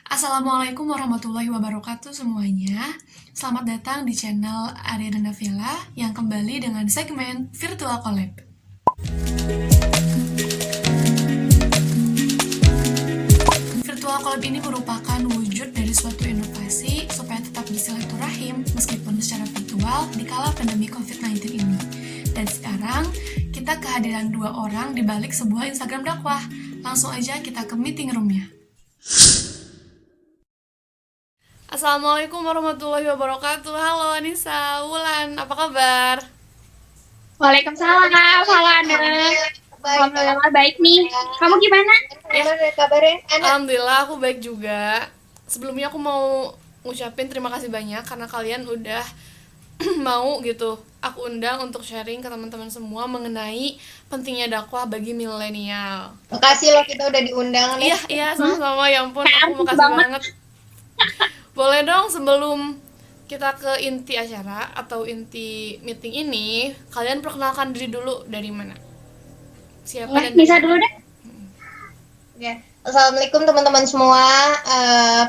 Assalamualaikum warahmatullahi wabarakatuh semuanya. Selamat datang di channel Arya dan Navila yang kembali dengan segmen Virtual Collab. Virtual Collab ini merupakan wujud dari suatu inovasi supaya tetap bersilaturahim meskipun secara virtual di kala pandemi COVID-19 ini. Dan sekarang kita kehadiran dua orang di balik sebuah Instagram dakwah. Langsung aja kita ke meeting roomnya. Assalamualaikum warahmatullahi wabarakatuh. Halo Anissa, Wulan, apa kabar? Waalaikumsalam, halo Ana. Alhamdulillah baik nih. Kamu gimana? Gimana kabarnya? Alhamdulillah aku baik juga. Sebelumnya aku mau ngucapin terima kasih banyak karena kalian udah mau gitu aku undang untuk sharing ke teman-teman semua mengenai pentingnya dakwah bagi milenial. Makasih loh kita udah diundang nih. Iya, sama-sama. Ya ampun, aku makasih banget. Boleh dong sebelum kita ke inti acara atau inti meeting ini, kalian perkenalkan diri dulu dari mana? Siapa dan Nisa dulu deh. Ya. Assalamualaikum teman-teman semua.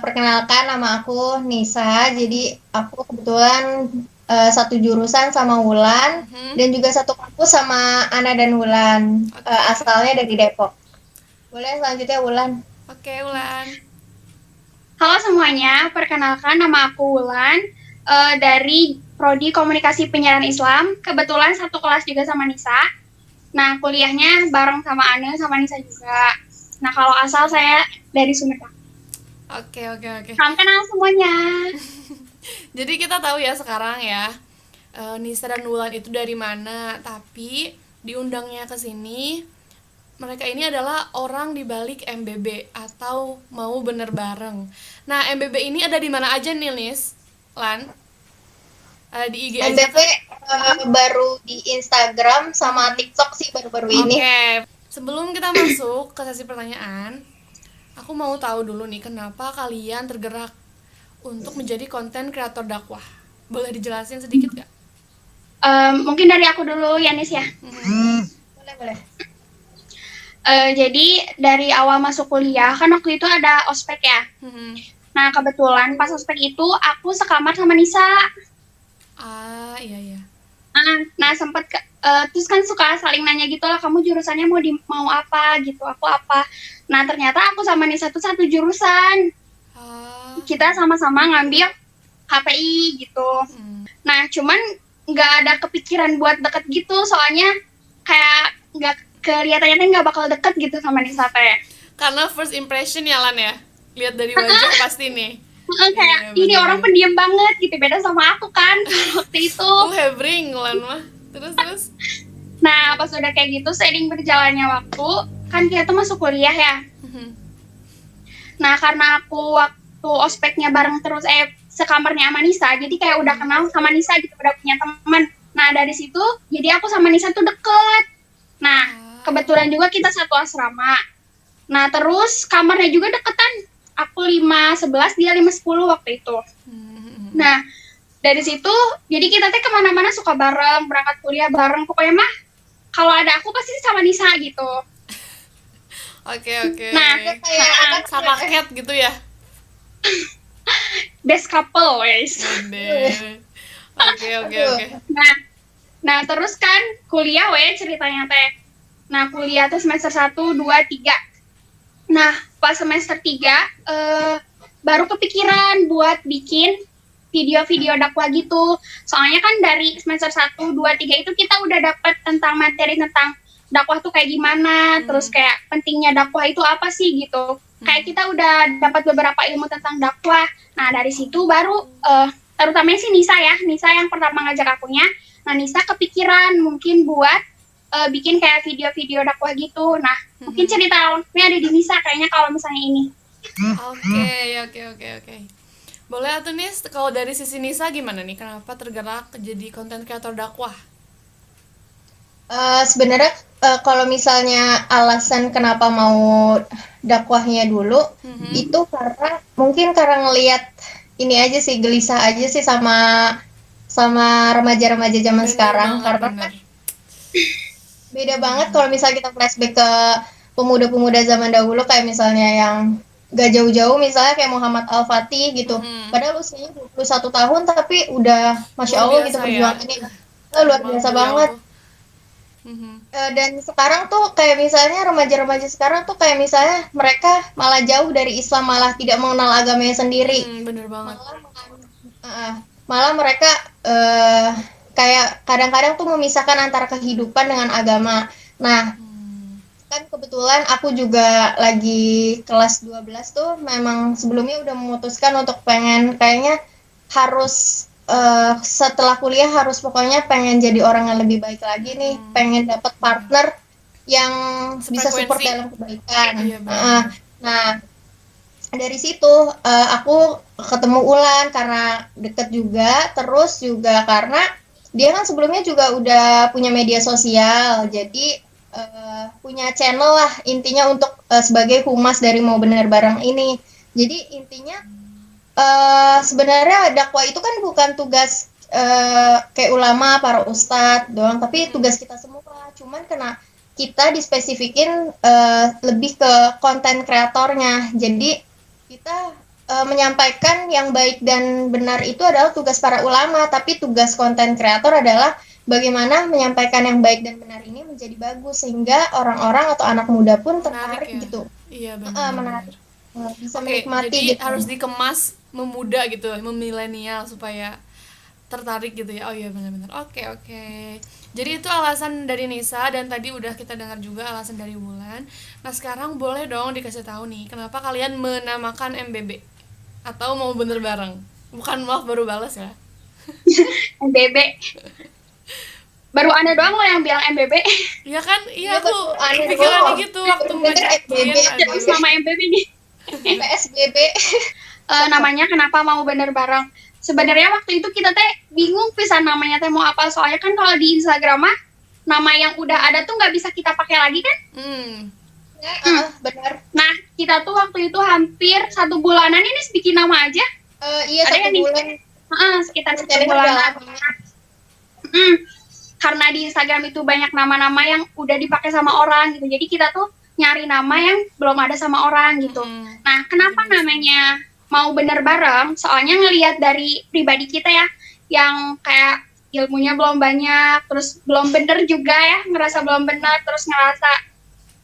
Perkenalkan nama aku Nisa. Jadi aku kebetulan satu jurusan sama Wulan dan juga satu kampus sama Ana dan Wulan. Asalnya dari Depok. Boleh selanjutnya Wulan. Oke, Wulan. Halo semuanya, perkenalkan nama aku Wulan dari Prodi Komunikasi Penyiaran Islam. Kebetulan satu kelas juga sama Nisa. Nah, kuliahnya bareng sama Ana sama Nisa juga. Nah, kalau asal saya dari Sumedang. Oke. Salam kenal semuanya. Jadi kita tahu ya sekarang ya, Nisa dan Wulan itu dari mana, tapi diundangnya ke sini, mereka ini adalah orang di balik MBB atau mau bener bareng. Nah, MBB ini ada di mana aja nih, Nis? Lan? Ada di IG aja MBB baru di Instagram sama TikTok sih baru-baru ini. Oke. Sebelum kita masuk ke sesi pertanyaan, aku mau tahu dulu nih kenapa kalian tergerak untuk menjadi konten kreator dakwah. Boleh dijelasin sedikit gak? Mungkin dari aku dulu ya Nis ya. Boleh. Jadi dari awal masuk kuliah kan waktu itu ada ospek ya. Nah kebetulan pas ospek itu aku sekamar sama Nisa. Iya. Nah sempat terus kan suka saling nanya gitu lah, kamu jurusannya mau apa gitu, aku apa. Nah ternyata aku sama Nisa tuh satu jurusan. Kita sama-sama ngambil HPI gitu. Nah cuman nggak ada kepikiran buat deket gitu, soalnya kayak nggak kelihatannya nggak bakal deket gitu sama Nisa teh. Karena first impression ya Lan ya, lihat dari wajah pasti nih. Kayak ini orang pendiam banget gitu, beda sama aku kan waktu itu. Hebring Lan mah. Terus. Nah pas udah kayak gitu, seiring berjalannya waktu kan kita tuh masuk kuliah ya. Nah karena aku waktu ospeknya bareng terus sekamarnya sama Nisa, jadi kayak udah kenal sama Nisa gitu, udah punya teman. Nah dari situ jadi aku sama Nisa tuh deket. Nah kebetulan juga kita satu asrama. Nah terus kamarnya juga deketan. Aku 511, dia 510 waktu itu. Nah dari situ jadi kita tuh kemana-mana suka bareng, berangkat kuliah bareng. Pokoknya mah kalau ada aku pasti sama Nisa gitu. Oke. Nah kayak sama Cat gitu ya. Best couple guys. Oke. Nah terus kan kuliah ceritanya teh. Nah kuliah tuh semester 1, 2, 3. Nah pas semester 3 baru kepikiran buat bikin video-video dakwah gitu. Soalnya kan dari semester 1, 2, 3 itu kita udah dapat tentang materi tentang dakwah tuh kayak gimana, terus kayak pentingnya dakwah itu apa sih gitu. Kayak kita udah dapat beberapa ilmu tentang dakwah. Nah dari situ baru terutamanya sih Nisa yang pertama ngajak akunya. Nah Nisa kepikiran mungkin buat bikin kayak video-video dakwah gitu. Nah mungkin cerita lengkapnya ada di Nisa kayaknya kalau misalnya ini. Oke. Boleh atuh Nis, kalau dari sisi Nisa gimana nih? Kenapa tergerak jadi konten kreator dakwah? Sebenarnya kalau misalnya alasan kenapa mau dakwahnya dulu itu karena ngelihat ini aja sih, gelisah aja sih sama remaja-remaja zaman sekarang. Karena kan beda banget kalau misalnya kita flashback ke pemuda-pemuda zaman dahulu, kayak misalnya yang gak jauh-jauh misalnya kayak Muhammad Al-Fatih gitu. Padahal usianya 21 tahun tapi udah Masya Luar Allah gitu biasa ya. perjuangannya. Luar Emang biasa beliau banget. tuh. Mhm. Dan sekarang tuh kayak misalnya remaja-remaja sekarang tuh kayak misalnya mereka malah jauh dari Islam, malah tidak mengenal agamanya sendiri. Bener banget. Uh, Malah mereka eh kayak kadang-kadang tuh memisahkan antara kehidupan dengan agama. Nah, kan kebetulan aku juga lagi kelas 12 tuh memang sebelumnya udah memutuskan untuk pengen kayaknya harus setelah kuliah harus pokoknya pengen jadi orang yang lebih baik lagi nih, pengen dapat partner yang bisa support Sefrekuensi. dalam kebaikan. Iya benar. Nah, dari situ aku ketemu Ulan karena deket juga, terus juga karena dia kan sebelumnya juga udah punya media sosial, jadi punya channel lah intinya untuk sebagai humas dari Mau Bener Bareng ini. Jadi intinya sebenarnya dakwah itu kan bukan tugas kayak ulama, para ustadz doang, tapi tugas kita semua. Cuman kena kita dispesifikin lebih ke konten kreatornya. Jadi kita menyampaikan yang baik dan benar itu adalah tugas para ulama, tapi tugas konten kreator adalah bagaimana menyampaikan yang baik dan benar ini menjadi bagus sehingga orang-orang atau anak muda pun Menarik tertarik ya. gitu. Iya benar. Menarik. Bisa Oke, menikmati jadi gitu. harus dikemas memuda gitu, memilenial supaya tertarik gitu ya. Oh iya benar-benar. Oke, oke. Jadi itu alasan dari Nisa dan tadi udah kita dengar juga alasan dari Wulan. Nah, sekarang boleh dong dikasih tahu nih, kenapa kalian menamakan MBB? Atau mau bener bareng? Bukan maaf baru balas ya. MBB. Baru Anda doang loh yang bilang MBB. Iya kan? Iya, Iya, aku betul. Aneh kepikirannya doang. gitu waktu Bener ngajakin. FBB. Terus Aduh. nama MBB nih. PSBB. Namanya kenapa mau bener bareng. Sebenarnya waktu itu kita teh bingung pisan namanya teh mau apa, soalnya kan kalau di Instagram mah nama yang udah ada tuh nggak bisa kita pakai lagi kan. Ya, benar. Nah kita tuh waktu itu hampir 1 bulanan ini bikin nama aja. Iya, Ada 1 yang nih? bulan. Sekitar 1 Rencananya udah bulanan. lama. Karena di Instagram itu banyak nama-nama yang udah dipakai sama orang gitu, jadi kita tuh nyari nama yang belum ada sama orang gitu. Nah kenapa namanya mau bener bareng, soalnya ngelihat dari pribadi kita ya yang kayak ilmunya belum banyak, terus belum bener juga ya, ngerasa belum bener, terus ngerasa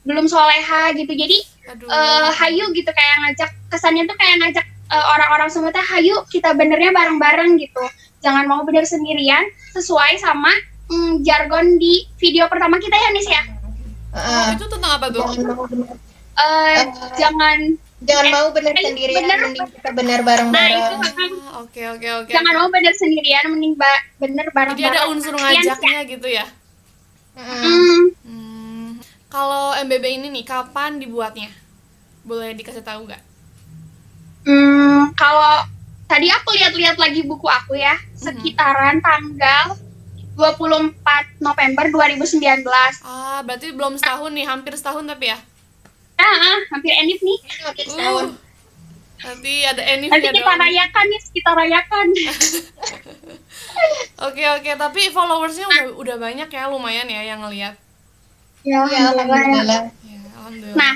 belum soleha gitu. Jadi hayu gitu, kayak ngajak, kesannya tuh kayak ngajak orang-orang semua teh hayu kita benernya bareng-bareng gitu, jangan mau bener sendirian, sesuai sama jargon di video pertama kita ya Nis ya. Itu tentang apa tuh? Jangan mau benar sendirian, mending kita benar bareng-bareng. Nah, itu Oke. jangan mau bener sendirian, mending bener bareng-bareng. Jadi ada unsur ngajaknya gitu ya. Kalau MBB ini nih kapan dibuatnya? Boleh dikasih tahu nggak? Kalau tadi aku lihat-lihat lagi buku aku ya, sekitaran tanggal 24 November 2019. Berarti belum setahun nih, hampir setahun tapi ya? Hampir enif nih. Hampir setahun. Nanti ada enifnya dong. Nanti kita rayakan. Oke, tapi followersnya udah banyak ya, lumayan ya yang ngelihat. Ya, alhamdulillah. Ya, alhamdulillah. Nah,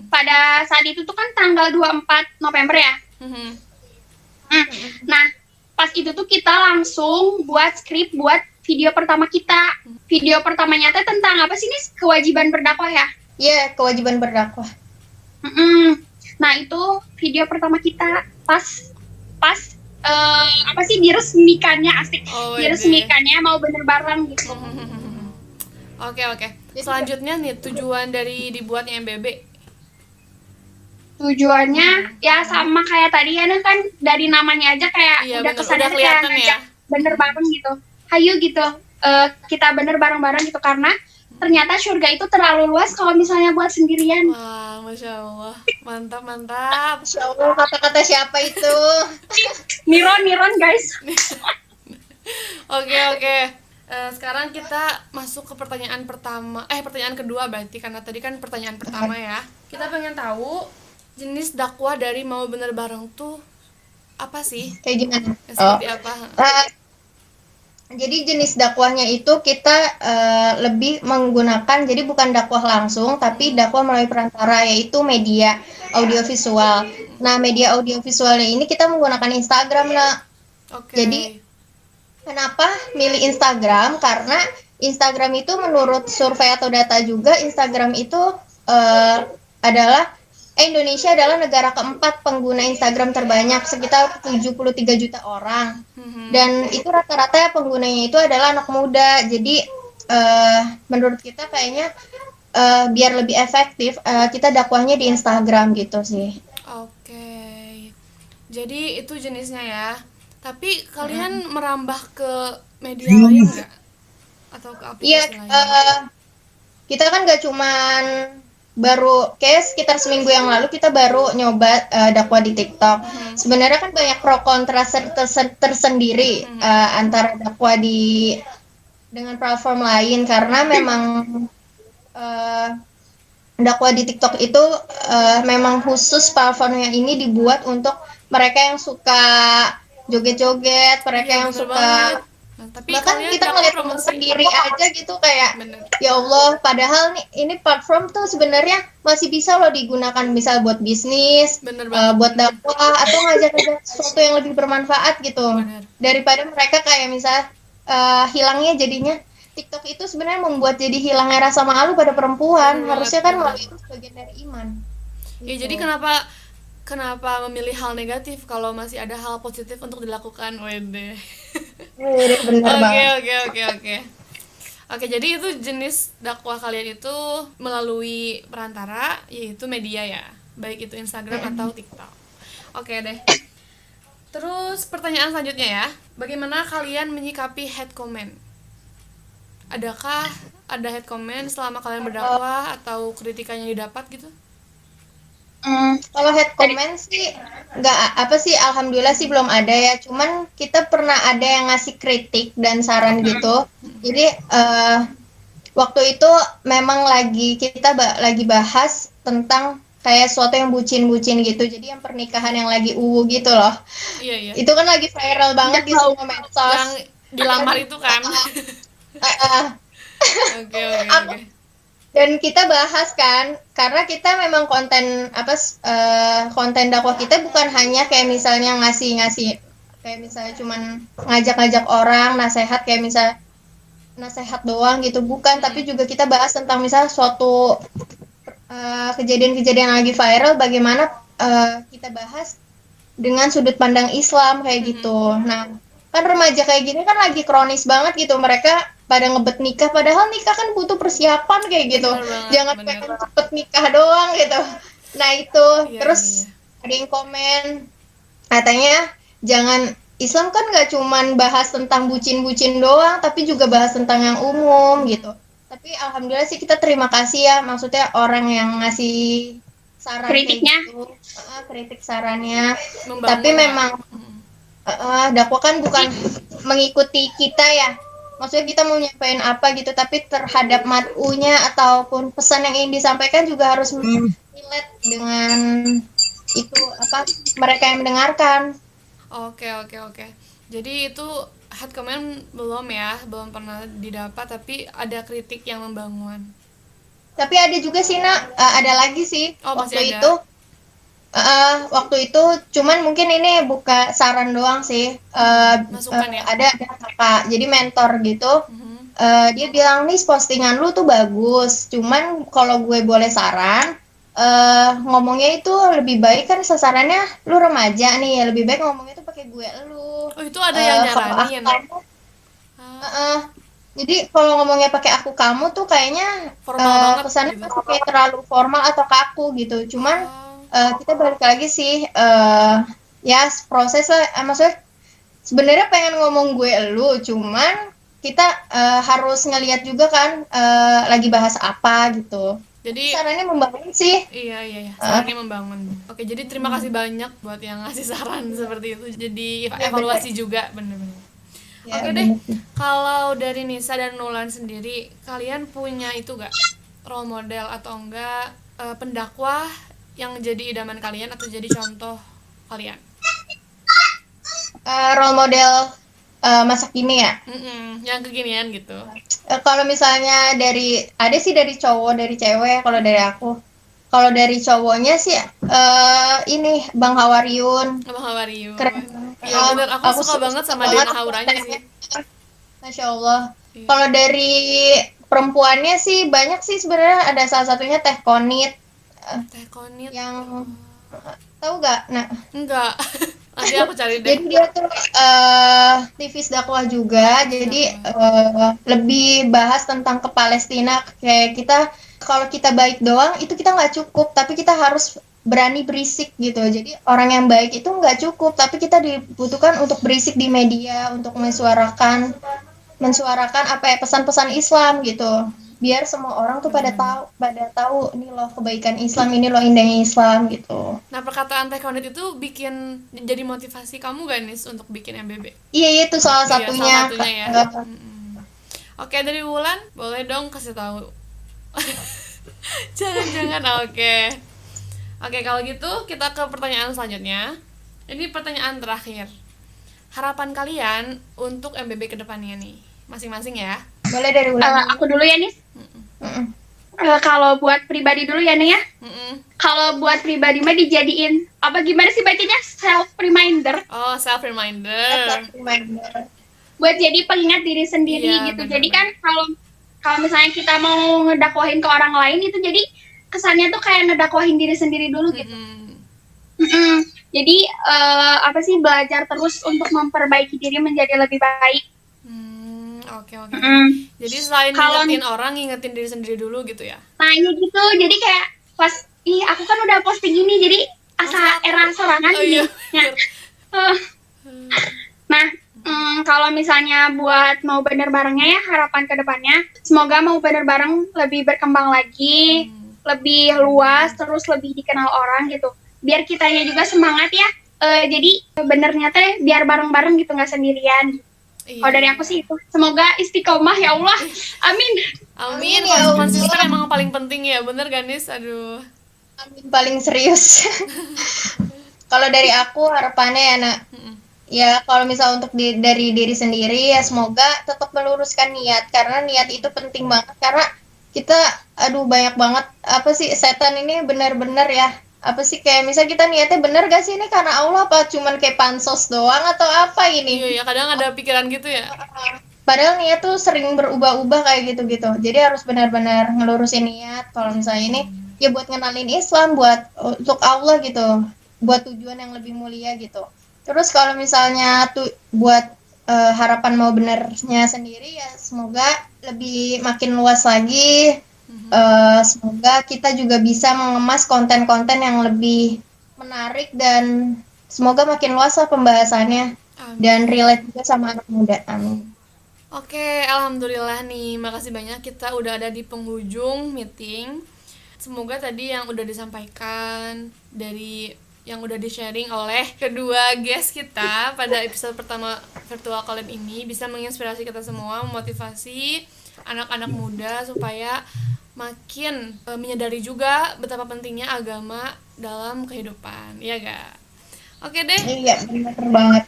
pada saat itu tuh kan tanggal 24 November ya. Nah, pas itu tuh kita langsung buat skrip buat video pertama kita. Video pertamanya teh tentang apa sih nih? Kewajiban berdakwah ya? Iya, kewajiban berdakwah. Nah, itu video pertama kita pas apa sih, diresmikannya, asik. Diresmikannya mau bener bareng gitu. Oke. Selanjutnya nih, tujuan dari dibuatnya MBB. Tujuannya ya sama kayak tadi ya, kan dari namanya aja kayak udah kesannya kayak ngajak bener bareng gitu. Hayu gitu, kita bener bareng-bareng gitu, karena ternyata surga itu terlalu luas kalau misalnya buat sendirian. Wah, Masya Allah, mantap. Masya Allah, kata-kata siapa itu? Niron guys. Oke. Sekarang kita masuk ke pertanyaan kedua berarti, karena tadi kan pertanyaan pertama ya. Kita pengen tahu jenis dakwah dari Mau Bener Bareng tuh apa sih? Kayak gimana? Seperti apa? Jadi jenis dakwahnya itu kita lebih menggunakan, jadi bukan dakwah langsung, tapi dakwah melalui perantara, yaitu media audiovisual. Nah, media audiovisualnya ini kita menggunakan Instagram, nah. Oke. Jadi kenapa milih Instagram? Karena Instagram itu menurut survei atau data juga, Instagram itu eh, adalah Indonesia adalah negara keempat pengguna Instagram terbanyak, sekitar 73 juta orang. Mhm. Dan itu rata-rata penggunanya itu adalah anak muda. Jadi menurut kita kayaknya biar lebih efektif kita dakwahnya di Instagram gitu sih. Oke. Jadi itu jenisnya ya. Tapi kalian merambah ke media lain nggak? Atau ke Iya, aplikasi lain? kita kan gak cuman baru kayak sekitar seminggu yang lalu kita baru nyoba dakwah di TikTok. Sebenarnya kan banyak pro kontra tersendiri antara dakwah di dengan platform lain karena memang eh, dakwah di TikTok itu memang khusus platformnya ini dibuat untuk mereka yang suka joget-joget, mereka Iya, yang bener suka. banget. Nah, tapi Bahkan kalian kita dakwah ngeliat teman promosi. sendiri aja gitu kayak Bener. ya Allah, padahal nih ini platform tuh sebenarnya masih bisa loh digunakan misal buat bisnis, Bener banget. buat dakwah atau ngajak-ngajak sesuatu yang lebih bermanfaat gitu. Bener. Daripada mereka kayak misal hilangnya jadinya TikTok itu sebenarnya membuat jadi hilangnya rasa malu pada perempuan. Bener banget, Harusnya kan bener. malu itu sebagian dari iman. Ya, Gitu. jadi kenapa memilih hal negatif kalau masih ada hal positif untuk dilakukan? Wede. Bener Oke, banget. oke, oke, oke. Oke, jadi itu jenis dakwah kalian itu melalui perantara, yaitu media ya, baik itu Instagram atau TikTok. Oke deh. Terus pertanyaan selanjutnya ya, bagaimana kalian menyikapi hate comment? Adakah ada hate comment selama kalian berdakwah atau kritikan yang didapat gitu? Kalau head comment sih nggak apa sih, alhamdulillah sih belum ada ya. Cuman kita pernah ada yang ngasih kritik dan saran gitu. Jadi waktu itu memang kita lagi bahas tentang kayak sesuatu yang bucin-bucin gitu. Jadi yang pernikahan yang lagi gitu loh. Iya, iya. Itu kan lagi viral banget di semua medsos. Yang dilamar itu kan. Uh, uh, Oke, oke, aku oke. dan kita bahas kan karena kita memang konten dakwah kita bukan hanya kayak misalnya ngasih kayak misalnya cuman ngajak-ngajak orang nasehat kayak misal nasehat doang gitu bukan, tapi juga kita bahas tentang misal suatu kejadian-kejadian lagi viral bagaimana kita bahas dengan sudut pandang Islam kayak gitu. Nah, kan remaja kayak gini kan lagi kronis banget gitu. Mereka pada ngebet nikah, padahal nikah kan butuh persiapan kayak gitu. Bener banget, Jangan bener. pengen cepet nikah doang gitu. Nah itu, Iya, terus iya, iya. ada yang komen, katanya jangan Islam kan nggak cuman bahas tentang bucin-bucin doang, tapi juga bahas tentang yang umum gitu. Tapi alhamdulillah sih kita terima kasih ya, maksudnya orang yang ngasih saran kayak Kritiknya. gitu, kritik sarannya. Membangun Tapi ya. memang dakwah kan bukan mengikuti kita ya. Maksudnya kita mau nyampaikan apa gitu, tapi terhadap mat'unya ataupun pesan yang ingin disampaikan juga harus relate dengan itu apa mereka yang mendengarkan. Oke, oke, oke. Jadi itu hate comment belum ya, belum pernah didapat, tapi ada kritik yang membangun. Tapi ada juga sih nak, ada lagi sih Oh, masih waktu ada. itu. Waktu itu cuman mungkin ini buka saran doang sih. Masukan ya. Ada kakak, jadi mentor gitu. Mhm. Dia bilang nih postingan lu tuh bagus, cuman kalau gue boleh saran, ngomongnya itu lebih baik kan sasarannya lu remaja nih, lebih baik ngomongnya tuh pakai gue lu. Oh, itu ada yang Kalau aku nyaranin. kamu, Ah, jadi kalau ngomongnya pakai aku kamu tuh kayaknya formal banget kesannya gitu. tuh kayak terlalu formal atau kaku gitu. Cuman Oh, kita balik lagi sih, ya proses lah. Maksudnya sebenarnya pengen ngomong gue lu, cuman kita harus ngelihat juga kan lagi bahas apa gitu. Tapi jadi sarannya membangun sih. iya, iya, iya. Sarannya membangun. Oke, jadi terima kasih banyak buat yang ngasih saran seperti itu. Jadi Ya, evaluasi juga, bener-bener. Ya, Oke deh, bener sih. kalau dari Nisa dan Nulan sendiri, kalian punya itu gak role model atau enggak pendakwah yang jadi idaman kalian atau jadi contoh kalian? Role model masa kini ya. Yang kekinian gitu. Kalau misalnya ada sih dari cowok, dari cewek. Kalau dari aku, kalau dari cowoknya sih ini Bang Hawaryun. Abang Hawariun. Keren. Iya bener, aku suka banget sama Dena Hauranya sih. Masya Allah. Iya. Kalau dari perempuannya sih banyak sih sebenarnya, ada salah satunya Teh Konit Teh Konit. yang tahu gak? Nah, Enggak. Nanti aku cari deh. jadi dia tuh aktivis dakwah juga. Jadi lebih bahas tentang ke Palestina. Kayak kita, kalau kita baik doang itu kita nggak cukup, tapi kita harus berani berisik gitu. Jadi orang yang baik itu nggak cukup, tapi kita dibutuhkan untuk berisik di media, untuk mensuarakan apa ya, pesan-pesan Islam gitu, biar semua orang tuh pada tahu ini loh kebaikan Islam, ini loh indahnya Islam gitu. Nah, perkataan Teh Konit itu bikin jadi motivasi kamu gak nih untuk bikin MBB? Iya, itu salah Iya, satunya. salah satunya ya. Oke, dari Wulan, boleh dong kasih tahu. Jangan-jangan, oke. Oke, kalau gitu kita ke pertanyaan selanjutnya. Ini pertanyaan terakhir. Harapan kalian untuk MBB kedepannya nih, masing-masing ya. Boleh dari Ulan. Aku dulu ya, Nis. Mm-mm. Kalau buat pribadi dulu ya, nih ya. Kalau buat pribadi mah dijadiin apa, gimana sih bacanya, self reminder, Oh, self reminder. buat jadi pengingat diri sendiri Iya, gitu. bener-bener. Jadi kan kalau misalnya kita mau ngedakwahin ke orang lain itu jadi kesannya tuh kayak ngedakwahin diri sendiri dulu gitu. Jadi apa sih, belajar terus untuk memperbaiki diri menjadi lebih baik. Oke. Jadi selain ngingetin orang, ngingetin diri sendiri dulu gitu ya. Nah ini gitu, jadi kayak pas aku kan udah posting ini, jadi asa era sorangan Oh iya. ya. Nah, kalau misalnya buat mau bener barengnya ya, harapan ke depannya semoga mau bener bareng lebih berkembang lagi, lebih luas, terus lebih dikenal orang gitu. Biar kitanya juga semangat ya. Jadi benernya teh biar bareng-bareng gitu, nggak sendirian. Iya. Kalau dari aku sih itu. Semoga istiqomah ya Allah. Amin. Amin. Ya Allah. Konsisten emang paling penting ya, bener Ganis? Aduh. Amin, paling serius. Kalau dari aku harapannya ya, Nak. Ya, kalau misal untuk dari diri sendiri ya semoga tetap meluruskan niat, karena niat itu penting banget, karena kita banyak banget apa sih, setan ini benar-benar ya, apa sih, kayak misal kita niatnya bener gak sih ini karena Allah, apa cuman kayak pansos doang atau apa ini. Iya, kadang ada pikiran gitu ya. Padahal niat tuh sering berubah-ubah kayak gitu-gitu. Jadi harus benar-benar ngelurusin niat. Kalau misalnya ini ya buat ngenalin Islam, buat untuk Allah gitu, buat tujuan yang lebih mulia gitu. Terus kalau misalnya tuh buat harapan mau benernya sendiri ya semoga lebih makin luas lagi. Semoga kita juga bisa mengemas konten-konten yang lebih menarik dan semoga makin luas lah pembahasannya. Amin. Dan relate juga sama anak muda. Amin. Oke, alhamdulillah nih. Makasih banyak, kita udah ada di penghujung meeting. Semoga tadi yang udah disampaikan dari yang udah di-sharing oleh kedua guest kita pada episode pertama virtual kalian ini bisa menginspirasi kita semua, memotivasi anak-anak muda supaya makin menyadari juga betapa pentingnya agama dalam kehidupan, ya gak? Oke deh. Iya, benar banget.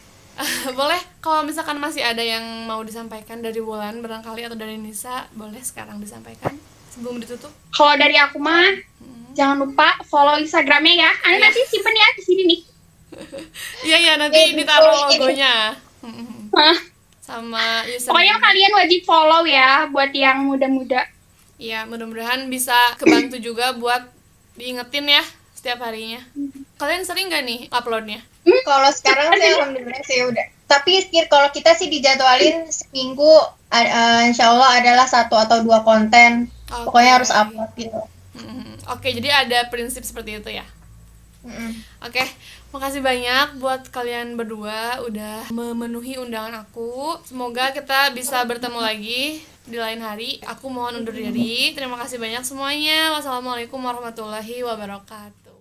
Boleh kalau misalkan masih ada yang mau disampaikan dari Wulan barangkali atau dari Nisa, boleh sekarang disampaikan sebelum ditutup. Kalau dari aku mah jangan lupa follow Instagramnya ya. Nanti simpen ya di sini nih. Iya nanti ditaruh logonya. Sama username. Pokoknya kalian wajib follow ya buat yang muda-muda. Iya, mudah-mudahan bisa kebantu juga buat diingetin ya setiap harinya. Kalian sering gak nih uploadnya? Kalau sekarang sih alhamdulillah sih udah. Tapi kalau kita sih dijadwalin seminggu insya Allah adalah 1 atau 2 konten. Pokoknya harus upload gitu. Oke, jadi ada prinsip seperti itu ya. Oke, makasih banyak buat kalian berdua udah memenuhi undangan aku. Semoga kita bisa bertemu lagi di lain hari. Aku mohon undur diri. Terima kasih banyak semuanya. Wassalamualaikum warahmatullahi wabarakatuh.